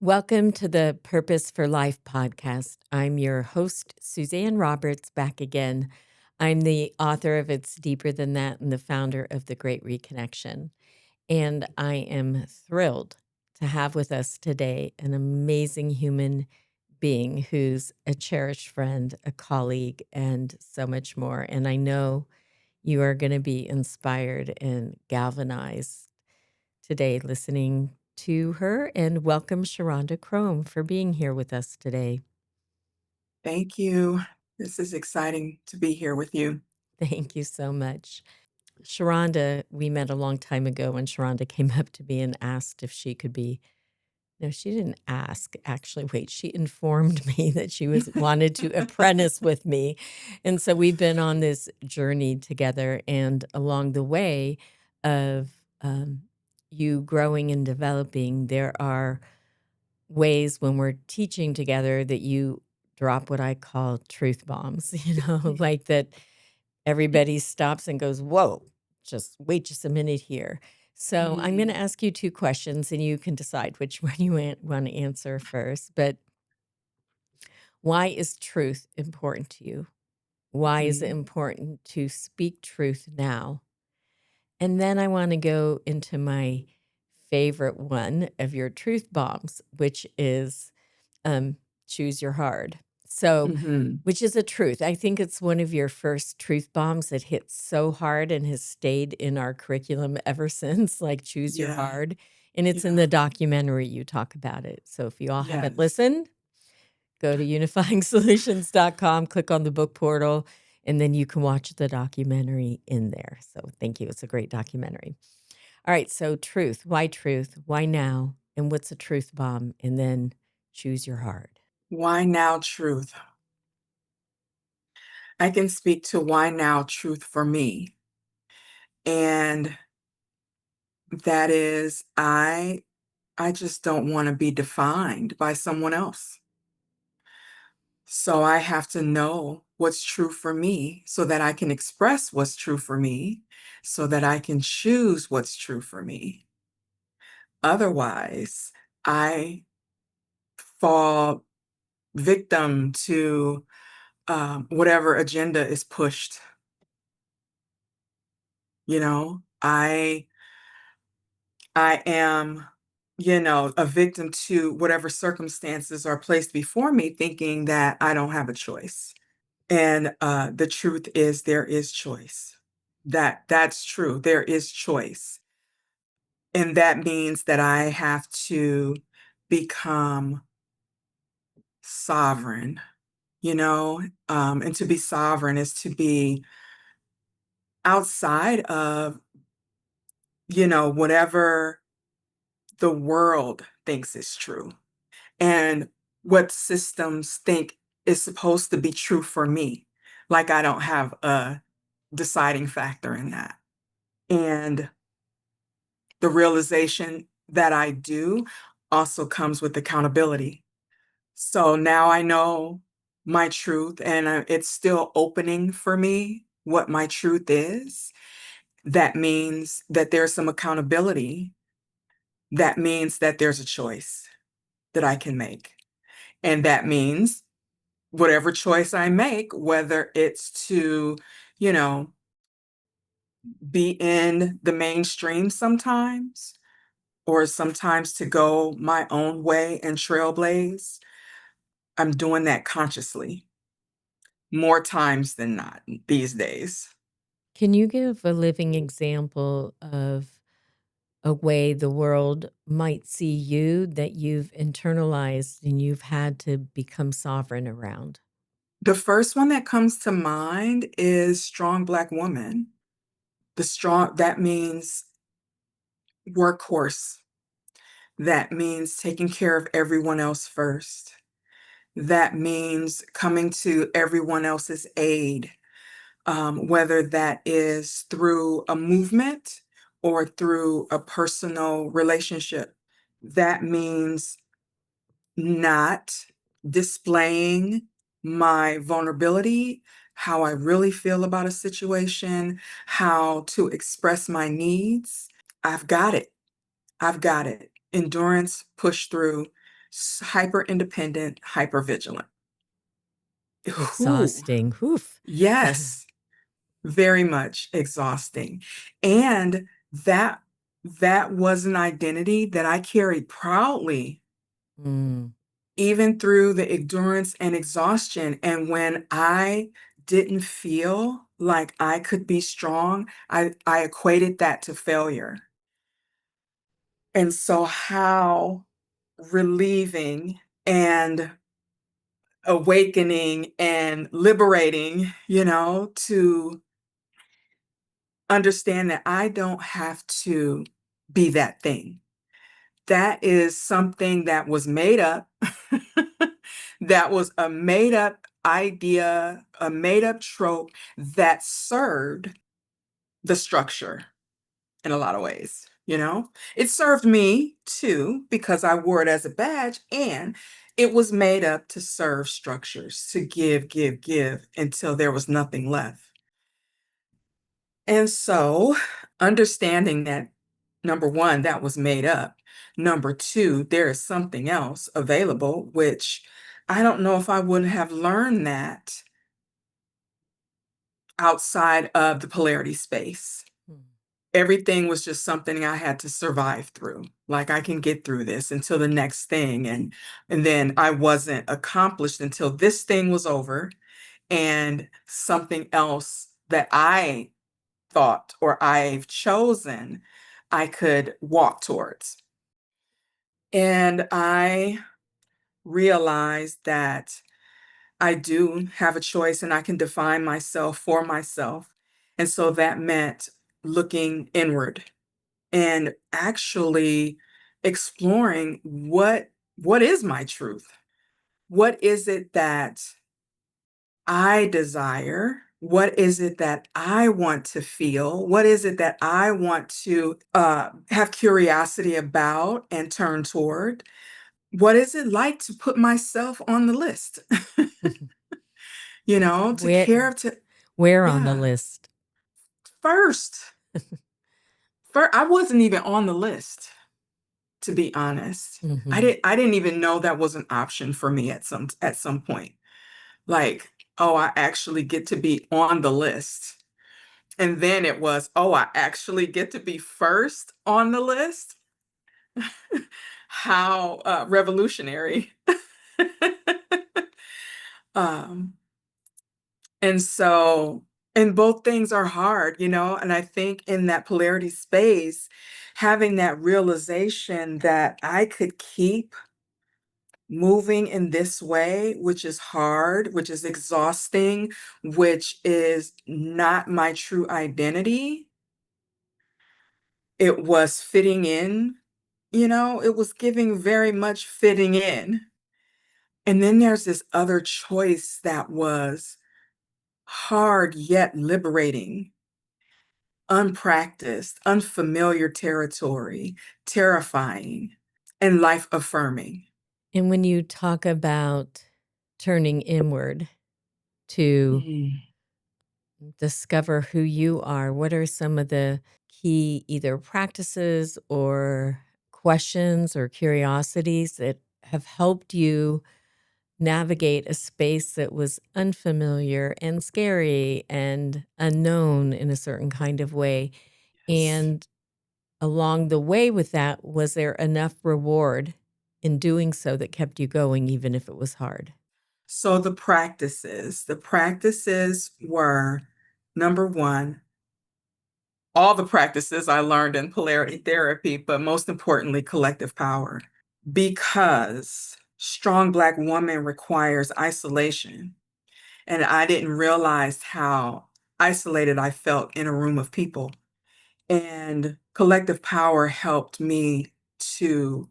Welcome to the Purpose for Life podcast. I'm your host, Suzanne Roberts, back again. I'm the author of It's Deeper Than That and the founder of The Great Reconnection. And I am thrilled to have with us today an amazing human being who's a cherished friend, a colleague, and so much more. And I know you are going to be inspired and galvanized today listening to her. And welcome, Sharonda Crome, for being here with us today. Thank you. This is exciting to be here with you. Thank you so much. Sharonda, we met a long time ago when Sharonda came up to me and asked if she could be. No, she didn't ask, actually. Wait, she informed me that she wanted to apprentice with me. And so we've been on this journey together. And along the way of you growing and developing, there are ways when we're teaching together that you drop what I call truth bombs, like that everybody stops and goes, whoa, just wait just a minute here. So I'm going to Mm, ask you two questions and you can decide which one you want to answer first. But why is truth important to you? Why is it mhm, important to speak truth now? And then I want to go into my favorite one of your truth bombs, which is um, choose your hard. So, mhm. which is a truth. I think it's one of your first truth bombs that hits so hard and has stayed in our curriculum ever since, like choose your Yeah, hard. And it's in yeah, the documentary you talk about it. So if you all haven't yes. listened, go to unifyingsolutions.com, click on the book portal, and then you can watch the documentary in there. So thank you. It's a great documentary. All right. So truth. Why truth? Why now? And what's a truth bomb? And then choose your hard. Why now truth? I can speak to why now truth for me. And that is I just don't want to be defined by someone else. So I have to know what's true for me so that I can express what's true for me, so that I can choose what's true for me. Otherwise, I fall victim to whatever agenda is pushed. You know, I am, a victim to whatever circumstances are placed before me, thinking that I don't have a choice. And the truth is, there is choice. That's true. There is choice, and that means that I have to become sovereign. And to be sovereign is to be outside of whatever the world thinks is true and what systems think is supposed to be true for me. Like I don't have a deciding factor in that. And the realization that I do also comes with accountability. So now I know my truth, and it's still opening for me what my truth is. That means that there's some accountability. That means that there's a choice that I can make. And that means whatever choice I make, whether it's to, you know, be in the mainstream sometimes, or sometimes to go my own way and trailblaze, I'm doing that consciously more times than not these days. Can you give a living example of a way the world might see you that you've internalized and you've had to become sovereign around? The first one that comes to mind is strong Black woman. That means workhorse. That means taking care of everyone else first. That means coming to everyone else's aid, whether that is through a movement or through a personal relationship. That means not displaying my vulnerability, how I really feel about a situation, how to express my needs. I've got it. I've got it. Endurance, push through. hyper independent, hyper vigilant. Who? Exhausting. Oof. Yes, very much exhausting. And that that was an identity that I carried proudly Mm. even through the endurance and exhaustion. And when I didn't feel like I could be strong, I equated that to failure. And so, how relieving and awakening and liberating, to understand that I don't have to be that thing. That is something that was made up. That was a made up idea, a made up trope that served the structure in a lot of ways. It served me too because I wore it as a badge, and it was made up to serve structures, to give, give, give until there was nothing left. And so, understanding that, number one, that was made up. Number two, there is something else available, which I don't know if I would have learned that outside of the polarity space. Mm. Everything was just something I had to survive through. Like, I can get through this until the next thing. And then I wasn't accomplished until this thing was over and something else that I thought or I've chosen, I could walk towards. And I realized that I do have a choice and I can define myself for myself. And so that meant looking inward and actually exploring what is my truth? What is it that I desire? What is it that I want to feel? What is it that I want to have curiosity about and turn toward? What is it like to put myself on the list? To Where care to, where on the yeah, list? first. First, I wasn't even on the list, to be honest. Mhm. I didn't even know that was an option for me at some point. Like, oh, I actually get to be on the list. And then it was, oh, I actually get to be first on the list. How revolutionary. um, and so, and both things are hard. And I think in that polarity space, having that realization that I could keep moving in this way, which is hard, which is exhausting, which is not my true identity. It was fitting in, it was giving very much fitting in. And then there's this other choice that was hard yet liberating, unpracticed, unfamiliar territory, terrifying, and life affirming. And when you talk about turning inward to Mm. discover who you are, what are some of the key either practices or questions or curiosities that have helped you navigate a space that was unfamiliar and scary and unknown in a certain kind of way? Yes. And along the way with that, was there enough reward in doing so that kept you going, even if it was hard? So the practices were number one, all the practices I learned in polarity therapy, but most importantly, collective power. Because strong Black woman requires isolation. And I didn't realize how isolated I felt in a room of people. And collective power helped me to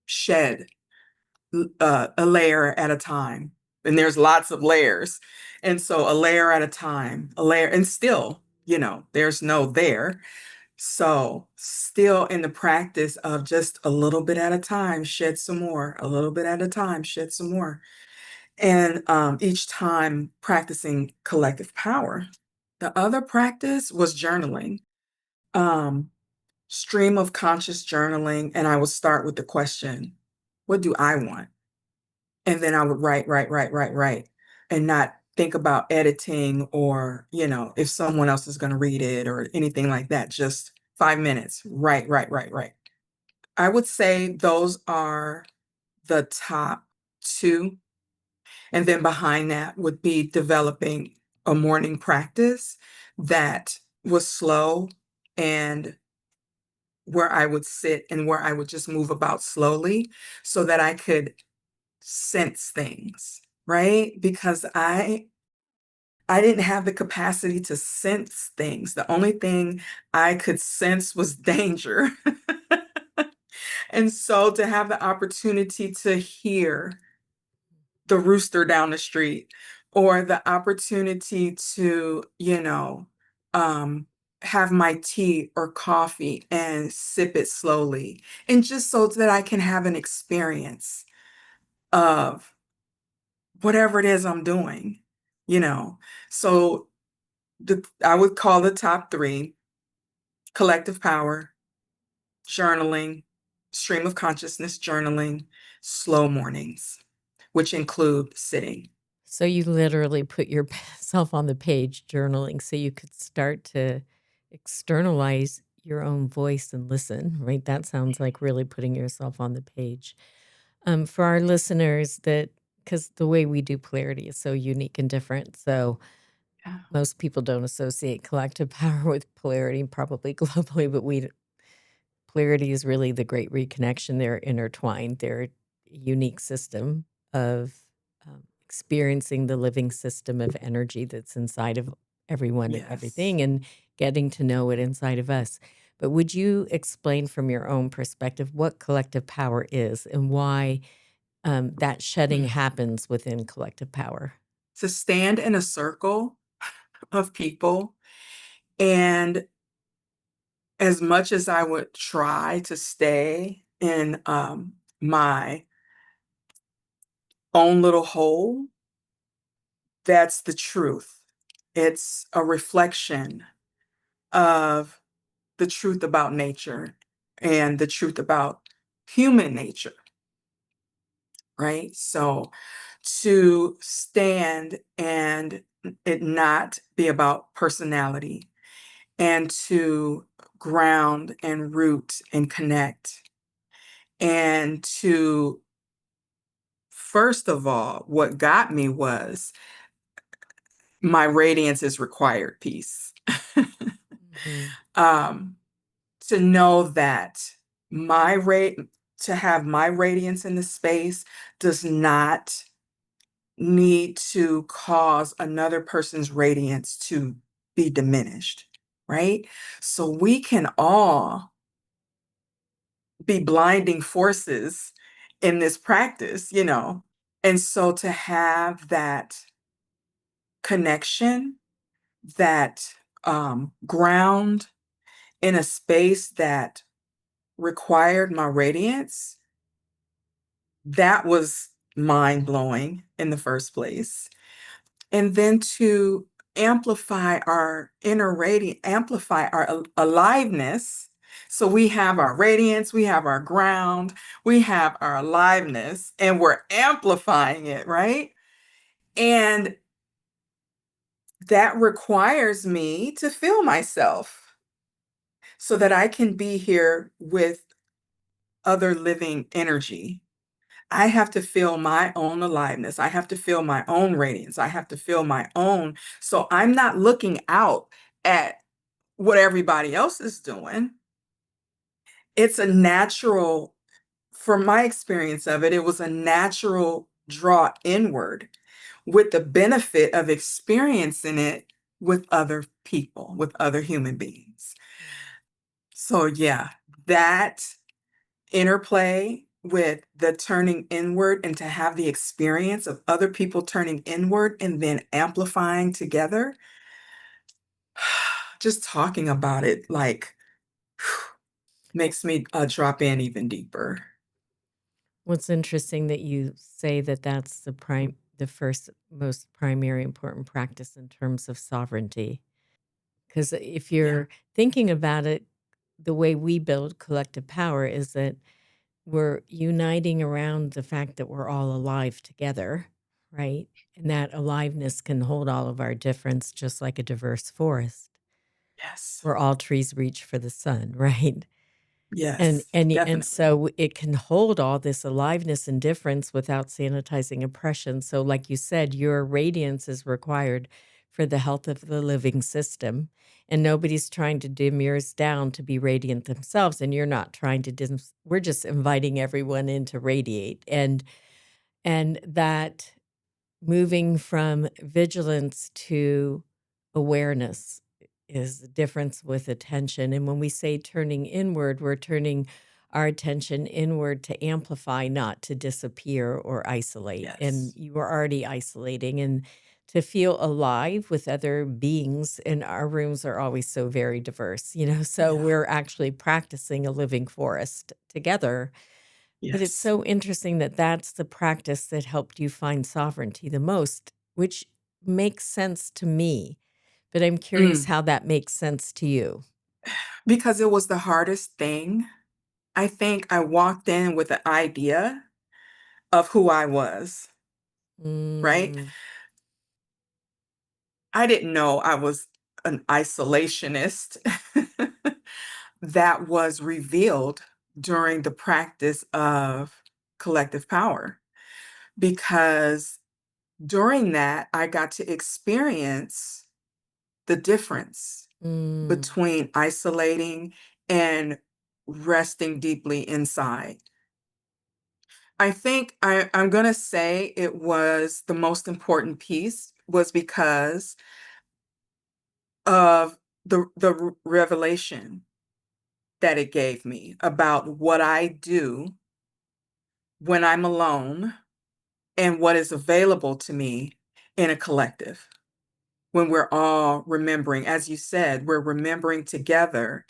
shed a layer at a time. And there's lots of layers. And so a layer at a time, a layer, and still, there's no there. So, still in the practice of just a little bit at a time, shed some more, a little bit at a time, shed some more. And each time practicing collective power. The other practice was journaling, um, stream of conscious journaling. And I would start with the question, What do I want? And then I would write, write, write, write, write, and not think about editing or, if someone else is going to read it or anything like that. Just 5 minutes, write, write, write, write. I would say those are the top two. And then behind that would be developing a morning practice that was slow and where I would sit and where I would just move about slowly so that I could sense things, right? Because I didn't have the capacity to sense things. The only thing I could sense was danger. And so to have the opportunity to hear the rooster down the street or the opportunity to, um, have my tea or coffee and sip it slowly, and just so that I can have an experience of whatever it is I'm doing, you know. So I would call the top three: collective power, journaling, stream of consciousness journaling, slow mornings, which include sitting. So you literally put yourself on the page journaling so you could start to externalize your own voice and listen, right? That sounds like really putting yourself on the page. For our listeners, that because the way we do polarity is so unique and different. So Yeah. most people don't associate collective power with polarity, probably globally, but polarity is really the great reconnection. They're intertwined. They're a unique system of experiencing the living system of energy that's inside of everyone and Yes. everything and getting to know it inside of us. But would you explain from your own perspective what collective power is and why that shedding happens within collective power? To stand in a circle of people, and as much as I would try to stay in my own little hole, that's the truth. It's a reflection of the truth about nature and the truth about human nature, right? So to stand and it not be about personality, and to ground and root and connect, and to, first of all, what got me was my radiance is required piece. Hmm. um, to know that my rate to have my radiance in the space does not need to cause another person's radiance to be diminished, right? So we can all be blinding forces in this practice. And so to have that connection, that ground in a space that required my radiance, that was mind blowing in the first place. And then to amplify our inner radiance, amplify our aliveness. So we have our radiance, we have our ground, we have our aliveness, and we're amplifying it, right? And that requires me to feel myself so that I can be here with other living energy. I have to feel my own aliveness. I have to feel my own radiance. I have to feel my own. So I'm not looking out at what everybody else is doing. It's a natural, from my experience of it, it was a natural draw inward with the benefit of experiencing it with other people, with other human beings. So, yeah, that interplay with the turning inward and to have the experience of other people turning inward and then amplifying together, just talking about it like makes me drop in even deeper. What's interesting that you say that that's the first most primary important practice in terms of sovereignty. Because if Yeah. you're thinking about it, the way we build collective power is that we're uniting around the fact that we're all alive together, right? And that aliveness can hold all of our difference, just like a diverse forest Yes. where all trees reach for the sun, right? And Yes, and y and definitely. so it can hold all this aliveness and difference without sanitizing oppression. So like you said, your radiance is required for the health of the living system, and nobody's trying to dim yours down to be radiant themselves, and you're not trying to dim we're just inviting everyone in to radiate, and that moving from vigilance to awareness is the difference with attention. And when we say turning inward, we're turning our attention inward to amplify, not to disappear or isolate. And Yes. you are already isolating and to feel alive with other beings. And our rooms are always so very diverse, so Yeah. we're actually practicing a living forest together, but it's Yes. so interesting that that's the practice that helped you find sovereignty the most, which makes sense to me, but I'm curious Mm. how that makes sense to you. Because it was the hardest thing. I think I walked in with the idea of who I was, right? Mm, I didn't know I was an isolationist. That was revealed during the practice of collective power, because during that, I got to experience the difference mm, between isolating and resting deeply inside. I think I'm gonna say it was the most important piece was because of the revelation that it gave me about what I do when I'm alone and what is available to me in a collective. When we're all remembering, as you said, we're remembering together.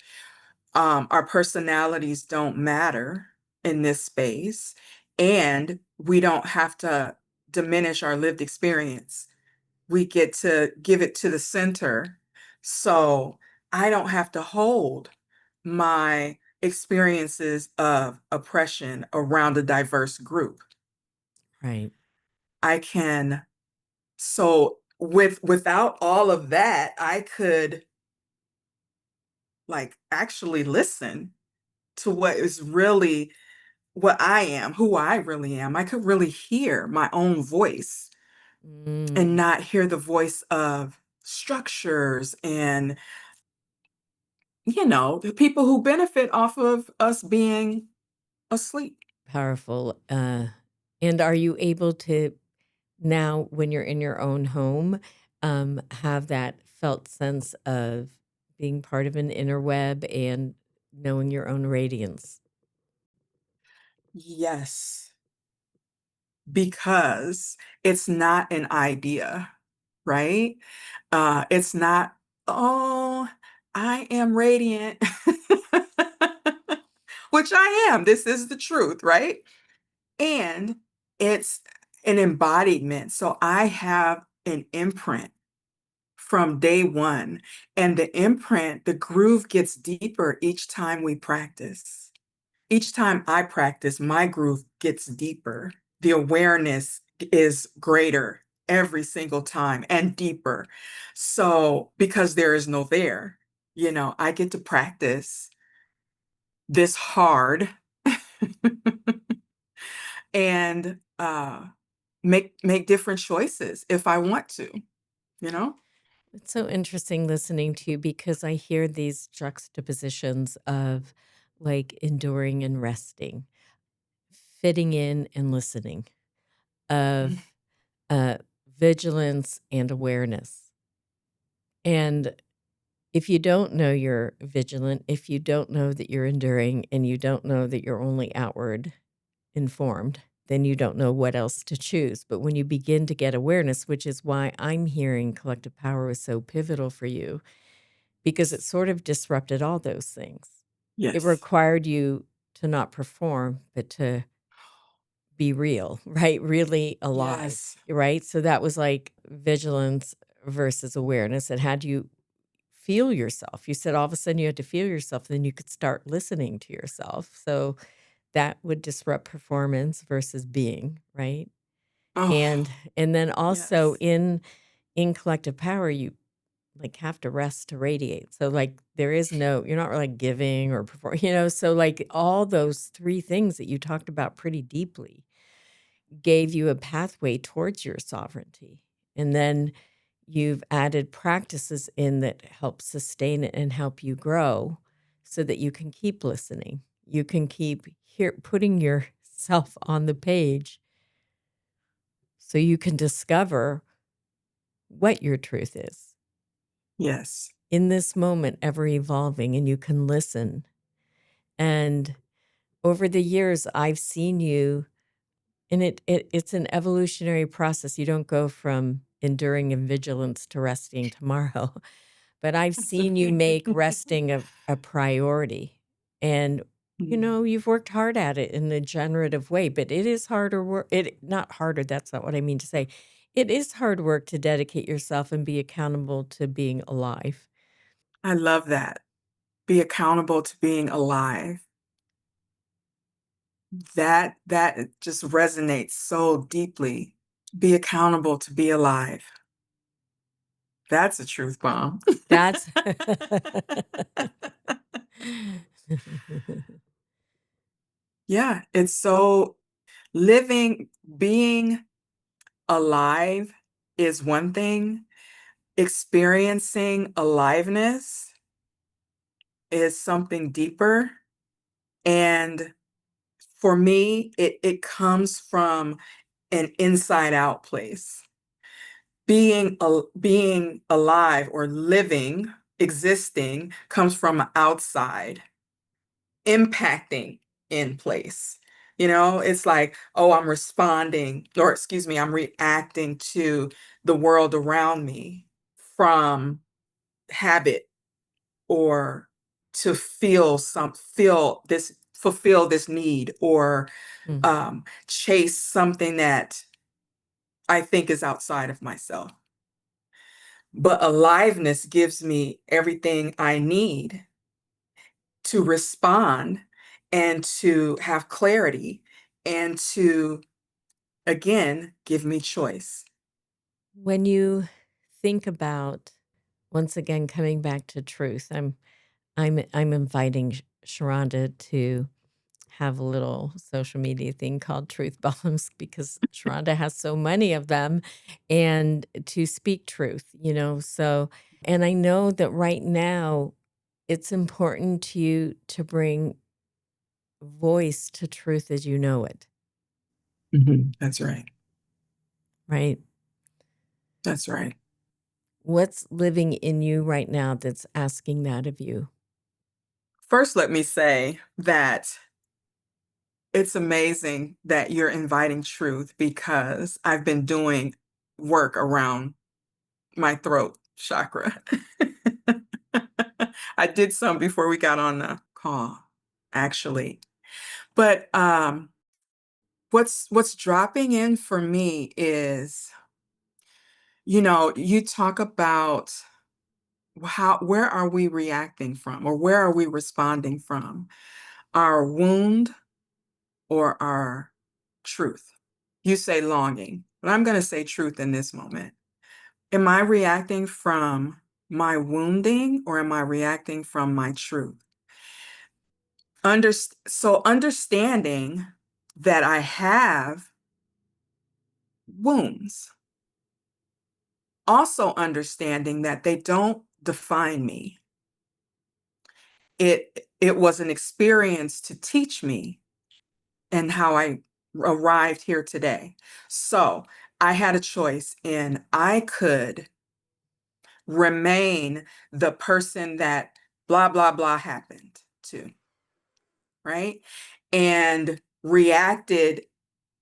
Our personalities don't matter in this space, and we don't have to diminish our lived experience. We get to give it to the center. So I don't have to hold my experiences of oppression around a diverse group. right. I can so without all of that, I could like actually listen to what is really what I am, who I really am. I could really hear my own voice and Mm, not hear the voice of structures and, the people who benefit off of us being asleep. powerful. And are you able to now, when you're in your own home, have that felt sense of being part of an inner web and knowing your own radiance? Yes, because it's not an idea, right? It's not, oh, I am radiant, which I am. This is the truth, right? And it's an embodiment. So I have an imprint from day one. And the imprint, the groove gets deeper each time we practice. Each time I practice, my groove gets deeper. The awareness is greater every single time and deeper. So, because there is no there, I get to practice this hard and make different choices if I want to, you know? It's so interesting listening to you because I hear these juxtapositions of like enduring and resting, fitting in and listening, of Mm. uh, vigilance and awareness. And if you don't know you're vigilant, if you don't know that you're enduring, and you don't know that you're only outward informed, then you don't know what else to choose. But when you begin to get awareness, which is why I'm hearing collective power was so pivotal for you, because it sort of disrupted all those things. It Yes. required you to not perform, but to be real, right? Really alive, Yes. right? So that was like vigilance versus awareness. It had you feel yourself. You said all of a sudden you had to feel yourself, then you could start listening to yourself. So that would disrupt performance versus being, right? Oh, And then also yes. in collective power, you like have to rest to radiate. So like there is no, you're not really giving or perform, so like all those three things that you talked about pretty deeply gave you a pathway towards your sovereignty. And then you've added practices in that help sustain it and help you grow so that you can keep listening. You can keep putting yourself on the page so you can discover what your truth is Yes. in this moment, ever evolving, and you can listen. And over the years, I've seen you, and it's an evolutionary process. You don't go from enduring in vigilance to resting tomorrow. But I've seen you make resting a priority. And, Mm. you've worked hard at it in a generative way, but it is harder work. It not harder, that's not what I mean to say. It is hard work to dedicate yourself and be accountable to being alive. I love that. Be accountable to being alive. That just resonates so deeply. Be accountable to be alive. That's a truth bomb. That's Yeah, it's so living, being alive is one thing. Experiencing aliveness is something deeper. And for me, it comes from an inside out place. Being alive or living, existing comes from outside, impacting in place. It's like, oh, I'm responding, or excuse me, I'm reacting to the world around me from habit or to fulfill this need or Mm. chase something that I think is outside of myself. But aliveness gives me everything I need to respond and to have clarity and to, again, give me choice. When you think about, once again, coming back to truth, I'm inviting Sharonda to have a little social media thing called Truth Bombs because Sharonda has so many of them and to speak truth, So, and I know that right now it's important to you to bring voice to truth as you know it, That's right. right? That's right. What's living in you right now that's asking that of you? First, let me say that it's amazing that you're inviting truth because I've been doing work around my throat chakra. I did some before we got on the call, actually. But what's dropping in for me is, you talk about where are we reacting from or where are we responding from? Our wound or our truth? You say longing, but I'm going to say truth in this moment. Am I reacting from my wounding or am I reacting from my truth? So understanding that I have wounds, also understanding that they don't define me. It was an experience to teach me and how I arrived here today. So I had a choice, and I could remain the person that blah, blah, blah happened to, right? And reacted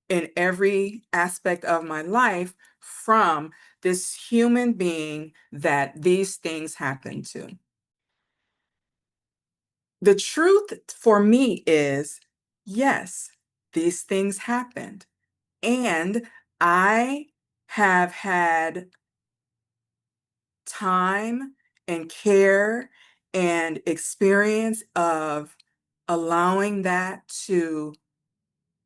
in every aspect of my life from this human being that these things happen to. The truth for me is yes, these things happened. And I have had time and care and experience of allowing that to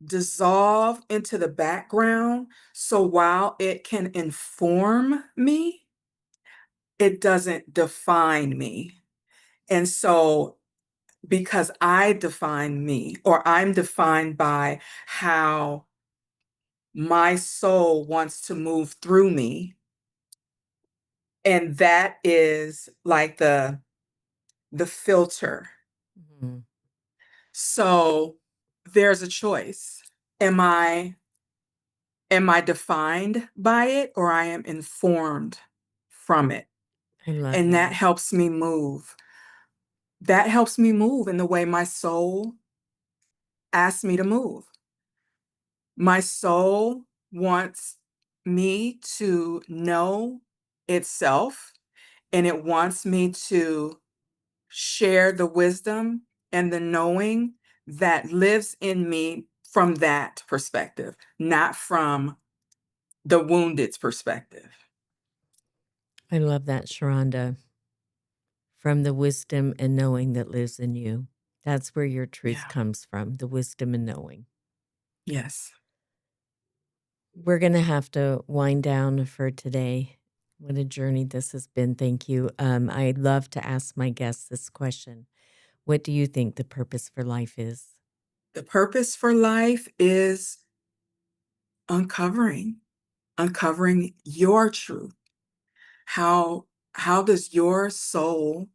dissolve into the background. So while it can inform me, it doesn't define me. And so because I define me, or I'm defined by how my soul wants to move through me, and that is like the filter. Mhm. So there's a choice. Am I am I defined by it, or I am informed from it? I love And that that. helps me move. That helps me move in the way my soul asks me to move. My soul wants me to know itself, and it wants me to share the wisdom and the knowing that lives in me from that perspective, not from the wounded's perspective. I love that, Sharonda. From the wisdom and knowing that lives in you. That's where your truth Yeah. comes from, the wisdom and knowing. Yes. We're going to have to wind down for today. What a journey this has been. Thank you. I love to ask my guests this question. What do you think the purpose for life is? The purpose for life is uncovering, uncovering your truth. How does your soul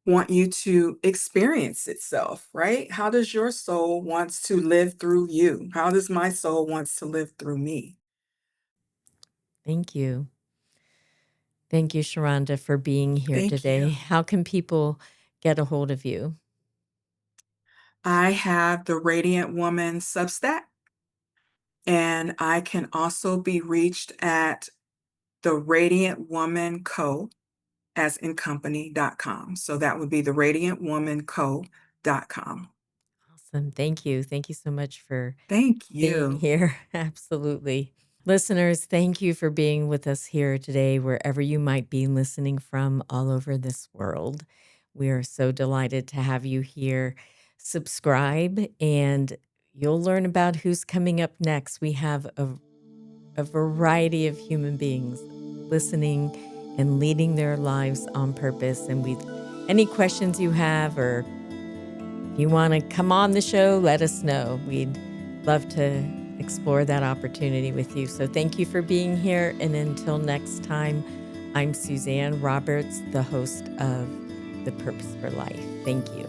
want you to experience itself, right? How does your soul wants to live through you? How does my soul wants to live through me? Thank you. Thank you, Sharonda, for being here Thank today. you. How can people get a hold of you? I have the Radiant Woman Substack, and I can also be reached at the Radiant Woman Co. as in company.com. So that would be the radiantwomanco.com. Awesome. Thank you. Thank you so much for Thank being you. here. Absolutely. Listeners, thank you for being with us here today, wherever you might be listening from all over this world. We are so delighted to have you here. Subscribe, and you'll learn about who's coming up next. We have a variety of human beings listening and leading their lives on purpose. And we, any questions you have, or if you want to come on the show, let us know. We'd love to explore that opportunity with you. So thank you for being here. And until next time, I'm Suzanne Roberts, the host of The Purpose for Life. Thank you.